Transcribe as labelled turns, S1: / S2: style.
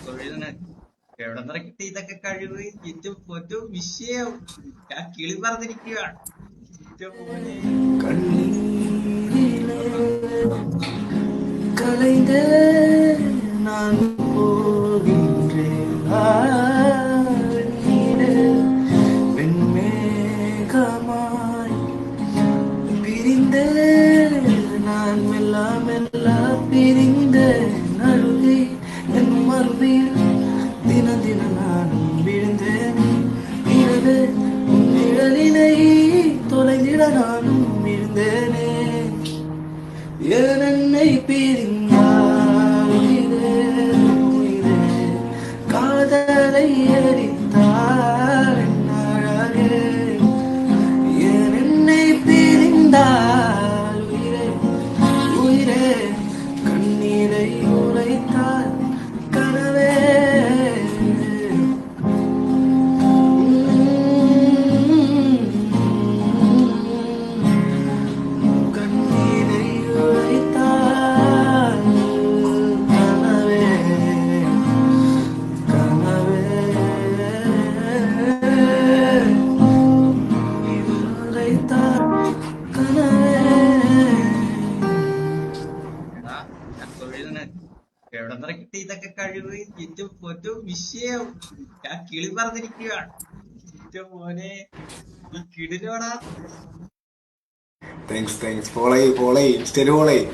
S1: തൊഴിലാണ്. എവിടെന്നറ കിട്ടി ഇതൊക്കെ കഴിവ്? ഏറ്റവും പൊറ്റു വിഷയം ഞാൻ കിളി പറഞ്ഞിരിക്കുക. ഏറ്റവും മോനെ
S2: கண்ணீரிலே கலைந்தே நான் போகின்றேன் நீரே வெண்மேகமாய் பிரிந்தே நான் மெல்ல மெல்ல பிரிந்தேன் அழுகை என் மறுமையில் தின தின நானும் விழுந்தேன் இரவே உன் நிழலினை தொலைந்திட நானும் விழுந்தேனே ஏன் என்னை பிரிந்தாய் உயிரே உயிரே காதலை எரித்தாய் என் அழகே ஏன் என்னை பிரிந்தாய் உயிரே உயிரே கண்ணீரை உரைத்தாய் கனவே கண்ணீரை உரைத்தாய் கனவே கனவே உரைத்தாய் கனவே.
S1: എടാ ഞാൻ തൊഴിലാണ്. എവിടെന്നറ കിട്ടി ഇതൊക്കെ കഴിവ്? ഏറ്റവും പൊറ്റു വിഷയം ഞാൻ കിളി പറഞ്ഞിരിക്കുക. ഏറ്റവും മോനെ ഈ കിടിലോടാ.
S3: താങ്ക്സ് ഫോളോ ചെയ്യ് ഇൻസ്റ്റയിൽ ഫോളോ ചെയ്യ്.